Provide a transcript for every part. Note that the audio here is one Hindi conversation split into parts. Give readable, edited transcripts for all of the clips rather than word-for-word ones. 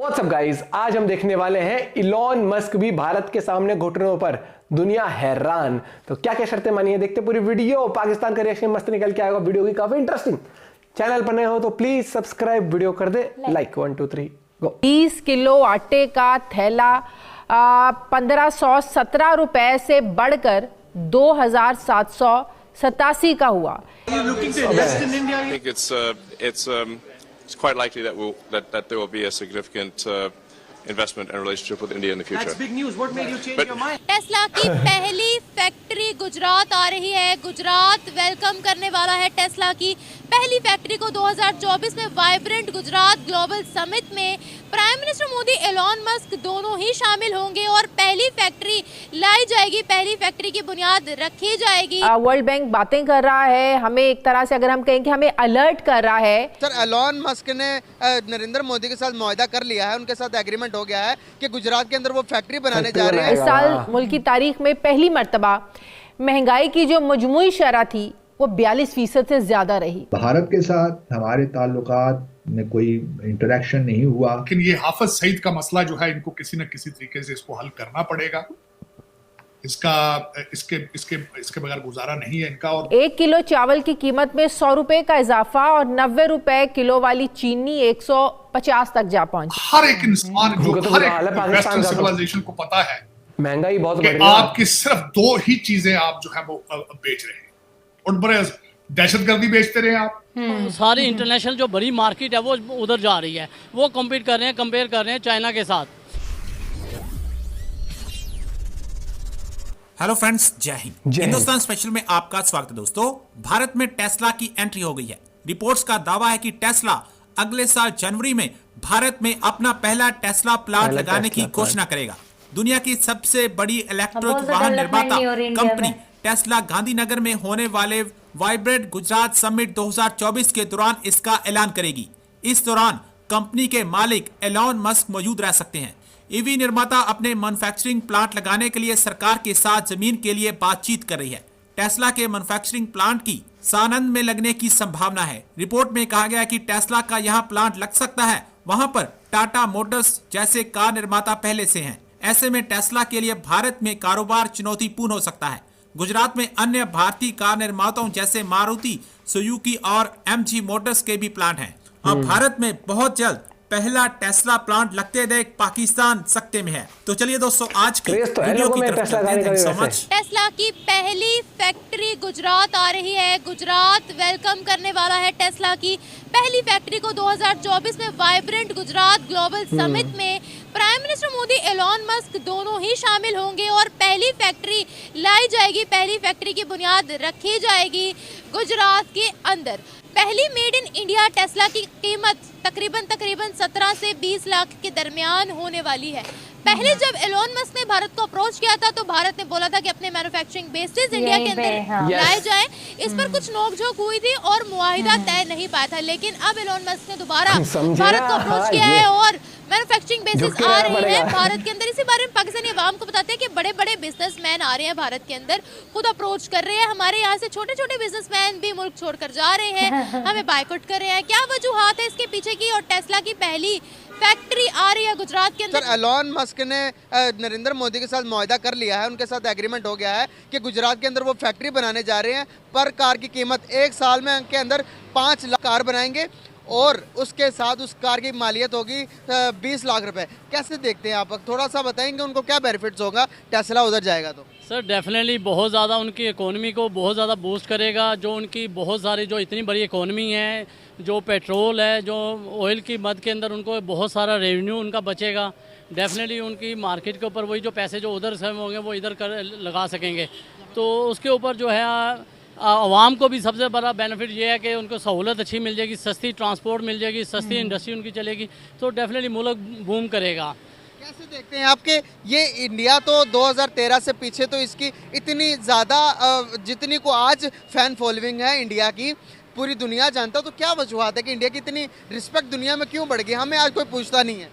व्हाट्सअप गाइस, आज हम देखने वाले हैं इलॉन मस्क भी भारत के सामने घुटनों पर, दुनिया हैरान। तो क्या क्या शर्तें मानी है, देखते पूरी वीडियो। पाकिस्तान का रिएक्शन मस्त निकल के आएगा, वीडियो की काफी इंटरेस्टिंग। चैनल पर नए हो तो प्लीज सब्सक्राइब, वीडियो कर दे लाइक। 1 2 3 गो। 20 किलो आटे का थैला 1517 रुपए से बढ़कर 2787 का हुआ। It's quite likely that there will be a significant investment and relationship with India in the future. That's big news. What made you change your mind? Tesla की पहली फैक्ट्री गुजरात आ रही है। गुजरात वेलकम करने वाला है टेस्ला की पहली फैक्ट्री को 2024 में वाइब्रेंट गुजरात ग्लोबल समिट में prime minister Modi, Elon Musk दोनों ही शामिल होंगे और पहली फैक्ट्री लाई जाएगी, पहली फैक्ट्री की बुनियाद रखी जाएगी। वर्ल्ड बैंक बातें कर रहा है, हमें एक तरह से अगर हम कहें कि हमें अलर्ट कर रहा है। सर, एलॉन मस्क ने नरेंद्र मोदी के साथ मुआहदा कर लिया है, उनके साथ एग्रीमेंट हो गया है कि गुजरात के अंदर वो फैक्ट्री बनाने जा रहे हैं। इस साल मुल्क की तारीख में पहली मर्तबा महंगाई की जो मजमूई शरह थी वो 42% से ज्यादा रही। भारत के साथ हमारे ताल्लुकात में कोई इंटरेक्शन नहीं हुआ, लेकिन ये हाफिज सईद का मसला जो है, इनको किसी न किसी तरीके से इसको हल करना पड़ेगा। इसके बगैर गुजारा नहीं है इनका। और 1 किलो चावल की कीमत में 100 रुपए का इजाफा और 90 रुपए किलो वाली चीनी 150 तक जा पहुंची। हर एक इंसान जो हर एक वेस्टर्न सिविलाइजेशन को पता है महंगाई बहुत बढ़ गई है। आपकी सिर्फ 2 ही चीजें आप जो है वो बेच रहे हैं और बड़े दहशतगर्दी बेचते रहे आप। सारी इंटरनेशनल जो बड़ी मार्केट है वो उधर जा रही है, वो कंपेयर कर रहे हैं चाइना के साथ। हेलो फ्रेंड्स, जय हिंद। हिंदुस्तान स्पेशल में आपका स्वागत है। दोस्तों, भारत में टेस्ला की एंट्री हो गई है। रिपोर्ट्स का दावा है कि टेस्ला अगले साल जनवरी में भारत में अपना पहला टेस्ला प्लांट लगाने की घोषणा करेगा। दुनिया की सबसे बड़ी इलेक्ट्रिक वाहन निर्माता कंपनी टेस्ला गांधीनगर में होने वाले वाइब्रेंट गुजरात समिट 2024 के दौरान इसका ऐलान करेगी। इस दौरान कंपनी के मालिक एलॉन मस्क मौजूद रह सकते हैं। ईवी निर्माता अपने मैन्युफैक्चरिंग प्लांट लगाने के लिए सरकार के साथ जमीन के लिए बातचीत कर रही है। टेस्ला के मैन्युफैक्चरिंग प्लांट की सानंद में लगने की संभावना है। रिपोर्ट में कहा गया है कि टेस्ला का यहां प्लांट लग सकता है। वहां पर टाटा मोटर्स जैसे कार निर्माता पहले से हैं। ऐसे में टेस्ला के लिए भारत में कारोबार चुनौतीपूर्ण हो सकता है। गुजरात में अन्य भारतीय कार निर्माताओं जैसे मारुति, सुजुकी और एमजी मोटर्स के भी प्लांट हैं और भारत में बहुत जल्द पहला टेस्ला प्लांट लगते देख पाकिस्तान सकते में है। तो चलिए दोस्तों, आज की वीडियो की तरफ चलते हैं। Thank you so much. Tesla की पहली फैक्ट्री गुजरात आ रही है। गुजरात वेलकम करने वाला है टेस्ला की पहली फैक्ट्री को 2024 में वाइब्रेंट गुजरात ग्लोबल समिट में prime minister Modi, Elon Musk दोनों ही शामिल होंगे और पहली फैक्ट्री लाई जाएगी, पहली फैक्ट्री की बुनियाद रखी जाएगी गुजरात के अंदर। पहली मेड इन इंडिया टेस्ला की कीमत तकरीबन 17 से 20 लाख के दरमियान होने वाली है। पहले जब एलॉन मस्क ने भारत को अप्रोच किया था तो भारत ने बोला था कि अपने मैन्युफैक्चरिंग बेसिस इंडिया के अंदर लाए जाएं। इस पर कुछ नोकझोंक हुई थी और मुआहिदा तय नहीं पाया था, लेकिन अब एलॉन मस्क ने दोबारा भारत को अप्रोच किया है और मैन्युफैक्चरिंग बेसिस आ रही है भारत के अंदर। इसी बारे में पाकिस्तानी अवाम को बताते हैं कि बड़े बड़े बिजनेसमैन आ रहे हैं भारत के अंदर, खुद अप्रोच कर रहे हैं। हमारे यहाँ से छोटे छोटे बिजनेसमैन भी मुल्क छोड़कर जा रहे हैं, हमें बायकॉट कर रहे हैं। क्या वजूहात है इसके पीछे की? और टेस्ला की पहली फैक्ट्री आ रही है गुजरात के अंदर। सर, एलॉन मस्क ने नरेंद्र मोदी के साथ मुआहदा कर लिया है, उनके साथ एग्रीमेंट हो गया है कि गुजरात के अंदर वो फैक्ट्री बनाने जा रहे हैं। पर कार की कीमत 1 साल में के अंदर 5 लाख कार बनाएंगे और उसके साथ उस कार की मालियत होगी 20 लाख रुपए। कैसे देखते हैं आप? थोड़ा सा बताएंगे उनको क्या बेनिफिट्स होगा टेस्ला उधर जाएगा तो? सर, डेफिनेटली बहुत ज़्यादा उनकी इकोनॉमी को बहुत ज़्यादा बूस्ट करेगा। जो उनकी बहुत सारी जो इतनी बड़ी इकोनॉमी है, जो पेट्रोल है, जो ऑयल की मद के अंदर उनको बहुत सारा रेवेन्यू उनका बचेगा। डेफिनेटली उनकी मार्केट के ऊपर वही जो पैसे जो उधर से होंगे वो इधर लगा सकेंगे। तो उसके ऊपर जो है आवाम को भी सबसे बड़ा बेनिफिट ये है कि उनको सहूलत अच्छी मिल जाएगी, सस्ती ट्रांसपोर्ट मिल जाएगी, सस्ती इंडस्ट्री उनकी चलेगी, तो डेफिनेटली मुल्क बूम करेगा। कैसे देखते हैं आपके ये इंडिया तो 2013 से पीछे, तो इसकी इतनी ज़्यादा जितनी को आज फैन फॉलोइंग है इंडिया की, पूरी दुनिया जानता, तो क्या वजूहत है कि इंडिया की इतनी रिस्पेक्ट दुनिया में क्यों बढ़ गई? हमें आज कोई पूछता नहीं है।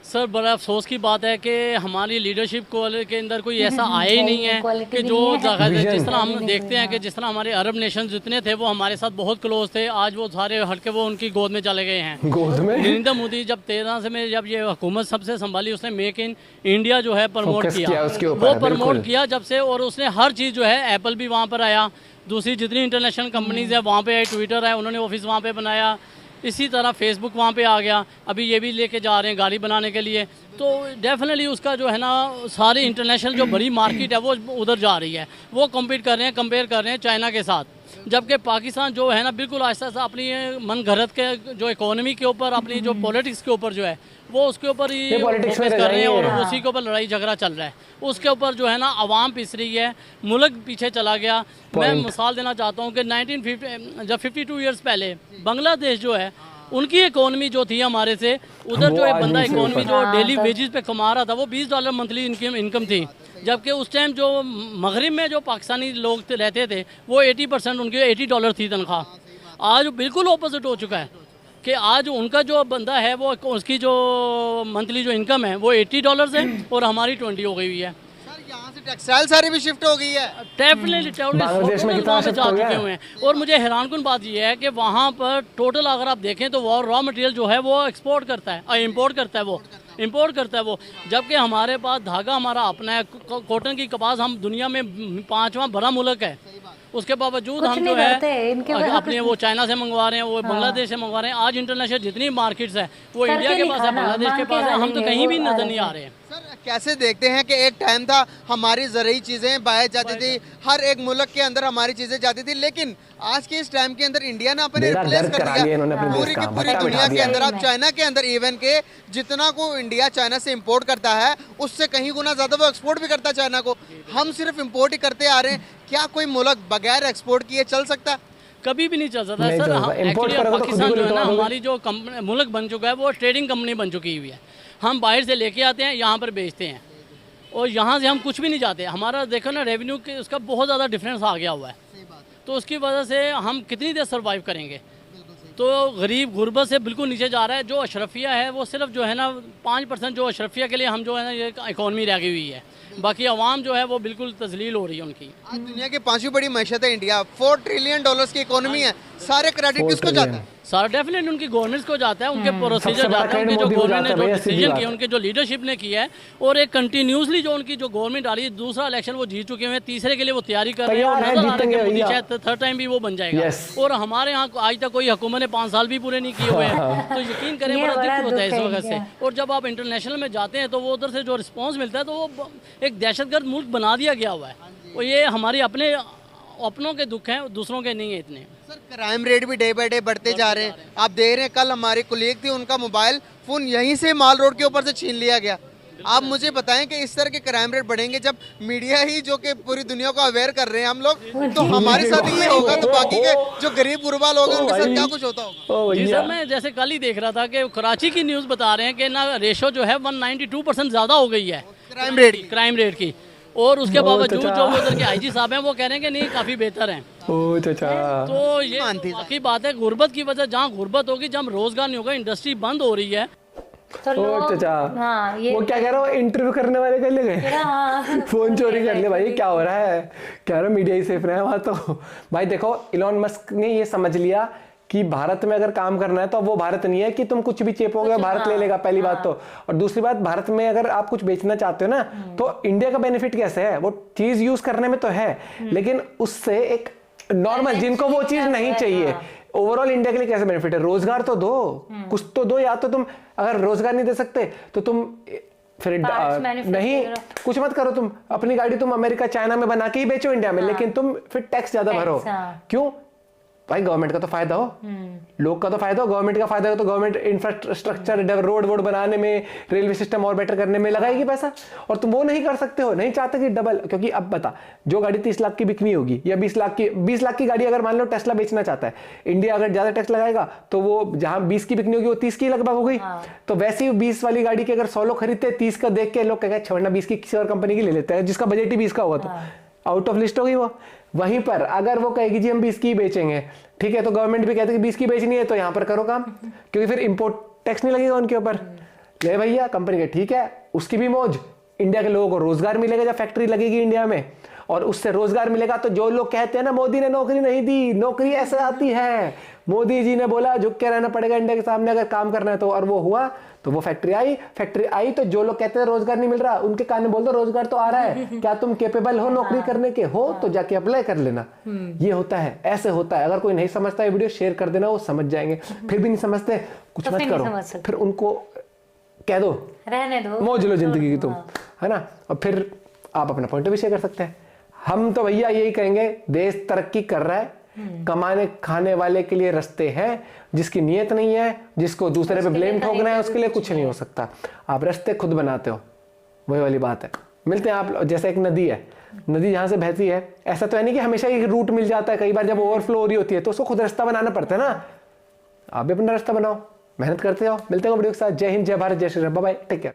सर बड़ा अफसोस की बात है कि हमारी लीडरशिप के अंदर कोई ऐसा आया ही नहीं है कि जो जिस तरह हम देखते हैं कि जिस तरह हमारे अरब नेशन जितने थे वो हमारे साथ बहुत क्लोज थे, आज वो सारे हटके वो उनकी गोद में चले गए हैं। गोद में नरेंद्र मोदी जब 13 से में जब ये हुकूमत सबसे संभाली, उसने मेक इन इंडिया जो है प्रमोट किया, वो प्रमोट किया जब से, और उसने हर चीज़ जो है, एप्पल भी वहाँ पर आया, दूसरी जितनी इंटरनेशनल कंपनीज है वहाँ पे आई, ट्विटर है उन्होंने ऑफिस वहाँ पे बनाया, इसी तरह फेसबुक वहाँ पे आ गया, अभी ये भी लेके जा रहे हैं गाड़ी बनाने के लिए। तो डेफिनेटली उसका जो है ना सारी इंटरनेशनल जो बड़ी मार्केट है वो उधर जा रही है, वो कम्पीट कर रहे हैं, कंपेयर कर रहे हैं चाइना के साथ, जबकि पाकिस्तान जो है ना बिल्कुल आहिस्ता आहिस्ता अपनी मन घरत के जो इकोनॉमी के ऊपर, अपनी जो पॉलिटिक्स के ऊपर जो है वो उसके ऊपर ही फोकस कर रहे हैं, और उसी के ऊपर लड़ाई झगड़ा चल रहा है, उसके ऊपर जो है ना आवाम पिस रही है, मुल्क पीछे चला गया। मैं मिसाल देना चाहता हूँ कि 1950 जब 52 ईयर्स पहले बांग्लादेश जो है उनकी इकोनॉमी जो थी हमारे से, उधर जो एक बंदा इकोनॉमी जो डेली वेजेस पे कमा रहा था वो $20 मंथली इनकम थी, जबकि उस टाइम जो मगरिब में जो पाकिस्तानी लोग रहते थे वो 80% उनकी $80 थी तनख्वाह। आज बिल्कुल ऑपोजिट हो चुका है कि आज उनका जो बंदा है वो उसकी जो मंथली जो इनकम है वो $80 है और हमारी 20 हो गई हुई है। यहाँ से टेक्सटाइल सारी भी शिफ्ट हो गई है, बांग्लादेश में कितना शिफ्ट हो गया है। और मुझे हैरानकुन बात यह है कि वहाँ पर टोटल अगर आप देखें तो वो रॉ मटेरियल जो है वो एक्सपोर्ट करता है, इम्पोर्ट करता है, वो इंपोर्ट करता है वो, जबकि हमारे पास धागा हमारा अपना है, कॉटन की कपास हम दुनिया में 5वां बड़ा मुल्क है, उसके बावजूद हम जो है अपने वो चाइना से मंगवा रहे हैं, वो बांग्लादेश से मंगवा रहे हैं। आज इंटरनेशनल जितनी मार्केट्स है वो इंडिया के पास है, बांग्लादेश के पास है, हम तो कहीं भी नजर नहीं आ रहे हैं। सर कैसे देखते हैं कि एक टाइम था हमारी ज़रूरी चीज़ें बाहर जाती थी, हर एक मुल्क के अंदर हमारी चीज़ें जाती थी, लेकिन आज के इस टाइम के अंदर इंडिया ने अपने रिप्लेस कर दिया पूरी की पूरी दुनिया के अंदर। अब चाइना के अंदर इवन के जितना को इंडिया चाइना से इंपोर्ट करता है उससे कहीं गुना ज़्यादा वो एक्सपोर्ट भी करता है चाइना को, हम सिर्फ इंपोर्ट ही करते आ रहे हैं। क्या कोई मुल्क बगैर एक्सपोर्ट किए चल सकता? कभी भी नहीं चल सकता सर। एक्चुअली पाकिस्तान जो है ना हमारी जो मुल्क बन चुका है वो ट्रेडिंग कंपनी बन चुकी हुई है, हम बाहर से लेके आते हैं, यहाँ पर बेचते हैं, और यहाँ से हम कुछ भी नहीं जाते। हमारा देखो ना रेवेन्यू के उसका बहुत ज़्यादा डिफरेंस आ गया हुआ है, तो उसकी वजह से हम कितनी देर सर्वाइव करेंगे। तो गरीब गुर्बत से बिल्कुल नीचे जा रहा है। जो अशरफिया है वो सिर्फ जो है ना 5% जो अशरफिया के लिए हम जो है ना ये इकॉनमी रह गई हुई है, बाकी आवाम जो है वो बिल्कुल तजलील हो रही है उनकी। आज दुनिया की 5वीं बड़ी मैशत है इंडिया, $4 ट्रिलियन की इकोनॉमी है, सारे क्रेडिट किसको जाता है? सारा डेफिनेटली उनकी गवर्नमेंट्स को जाता है, उनके प्रोसीजर जाता है, उनके जो गवर्नमेंट ने जो डिसीजन किया, उनके जो लीडरशिप ने किया है, और एक कंटिन्यूसली जो उनकी जो गवर्नमेंट आ रही है, दूसरा इलेक्शन वो जीत चुके हैं, तीसरे के लिए वो तैयारी कर रहे हैं, और नजर आ रहा है कि मोदी शायद 3rd टाइम भी वो बन जाएगा। और हमारे यहाँ आज तक कोई हुकूमत ने 5 साल भी पूरे नहीं किए हुए हैं, तो यकीन करें बड़ा दिक्कत होता है इस वजह से। और जब आप इंटरनेशनल में जाते हैं तो वो उधर से जो रिस्पॉन्स मिलता है तो वो एक दहशतगर्द मुल्क बना दिया गया हुआ है, और ये हमारे अपनों के दुख हैं, दूसरों के नहीं है इतने। सर क्राइम रेट भी डे बाय डे बढ़ते जा रहे हैं। आप देख रहे हैं कल हमारी कुलीग थी, उनका मोबाइल फ़ोन यहीं से माल रोड के ऊपर से छीन लिया गया। आप मुझे बताएं कि इस तरह के क्राइम रेट बढ़ेंगे जब मीडिया ही जो कि पूरी दुनिया को अवेयर कर रहे हैं हम लोग, तो हमारे साथ ये होगा तो बाकी के जो गरीब गुरबा लोग हैं उनके साथ क्या कुछ होता होगा? जी सर, मैं जैसे कल ही देख रहा था कि कराची की न्यूज़ बता रहे हैं कि ना रेशो जो है 192% ज़्यादा हो गई है क्राइम रेट की, और उसके बावजूद जो उधर के आईजी साहब हैं वो कह रहे हैं कि नहीं काफ़ी बेहतर हैं। तो ये बाकी बात है, गुर्बत की वजह, जहाँ गुर्बत होगी, जब रोजगार नहीं होगा, इंडस्ट्री बंद हो रही है। वो क्या कह रहा हो, इंटरव्यू करने वाले कर ले गए, फोन चोरी कर ले भाई, क्या हो रहा है, कह रहा मीडिया ही सेफ रहा है वहाँ तो। भाई देखो, इलॉन मस्क ने ये समझ लिया कि भारत में अगर काम करना है तो वो भारत नहीं है कि तुम कुछ भी चेपोगे भारत ले लेगा, पहली बात तो। और दूसरी बात, भारत में अगर आप कुछ बेचना चाहते हो ना तो इंडिया का बेनिफिट कैसे है, वो चीज यूज करने में तो है, लेकिन उससे एक नॉर्मल जिनको वो चीज नहीं चाहिए, ओवरऑल इंडिया के लिए कैसे बेनिफिट है? रोजगार तो दो, कुछ तो दो, या तो तुम अगर रोजगार नहीं दे सकते तो तुम फिर नहीं कुछ मत करो, तुम अपनी गाड़ी तुम अमेरिका चाइना में बना के ही बेचो इंडिया में, लेकिन तुम फिर टैक्स ज्यादा भरो। क्यों भाई? गवर्नमेंट का तो फायदा हो, लोग का तो फायदा हो, गवर्नमेंट का फायदा हो तो गवर्नमेंट इंफ्रास्ट्रक्चर रोड वोड बनाने में, रेलवे सिस्टम और बेटर करने में लगाएगी पैसा, और तुम वो नहीं कर सकते हो, नहीं चाहते कि डबल। क्योंकि अब बता, जो गाड़ी 30 लाख की बिकनी होगी या 20 लाख की गाड़ी अगर मान लो टेस्ला बेचना चाहता है, इंडिया अगर ज्यादा टैक्स लगाएगा तो वो जहां 20 की बिकनी होगी वो 30 की लगभग हो गई। तो वैसे ही 20 वाली गाड़ी के अगर 100 लोग खरीदते, 30 का देख के लोग कहेंगे छोड़ना 20 की किसी और कंपनी की ले लेते हैं, जिसका बजट ही 20 का होगा, तो आउट ऑफ लिस्ट होगी वो। वहीं पर अगर वो कहेगी जी हम 20 की बेचेंगे, ठीक है, तो गवर्नमेंट भी कहते हैं कि 20 की बेचनी है तो यहाँ पर करो काम, क्योंकि फिर इंपोर्ट टैक्स नहीं लगेगा उनके ऊपर। ले भैया, कंपनी के ठीक है, उसकी भी मौज, इंडिया के लोगों को रोजगार मिलेगा जब फैक्ट्री लगेगी इंडिया में, और उससे रोजगार मिलेगा तो जो लोग कहते हैं ना मोदी ने नौकरी नहीं दी, नौकरी ऐसे आती है, मोदी जी ने बोला झुक के रहना पड़ेगा इंडिया के सामने अगर काम करना है तो, और वो हुआ तो वो फैक्ट्री आई तो जो लोग कहते हैं रोजगार नहीं मिल रहा उनके कान में बोल दो रोजगार तो आ रहा है, क्या तुम केपेबल हो नौकरी करने के, हो तो जाके अप्लाई कर लेना। ये होता है, ऐसे होता है। अगर कोई नहीं समझता है वीडियो शेयर कर देना, वो समझ जाएंगे। फिर भी नहीं समझते कुछ मत करो, फिर उनको कह दो रहने दो, मौज लो जिंदगी की तुम, है ना, और फिर आप अपना पॉइंट ऑफ व्यू शेयर कर सकते हैं। हम तो भैया यही कहेंगे, देश तरक्की कर रहा है, कमाने खाने वाले के लिए रास्ते हैं, जिसकी नीयत नहीं है, जिसको दूसरे पे ब्लेम ठोकना है, उसके लिए कुछ नहीं हो सकता। आप रास्ते खुद बनाते हो, वही वाली बात है। मिलते हैं आप, जैसे एक नदी है, नदी जहां से बहती है, ऐसा तो है नहीं कि हमेशा एक रूट मिल जाता है, कई बार जब ओवरफ्लो हो रही होती है तो उसको खुद रास्ता बनाना पड़ता है ना। आप भी अपना रास्ता बनाओ, मेहनत करते जाओ। मिलते हैं वीडियो के साथ। जय हिंद, जय भारत, जय Shri Ram, bye bye, take care.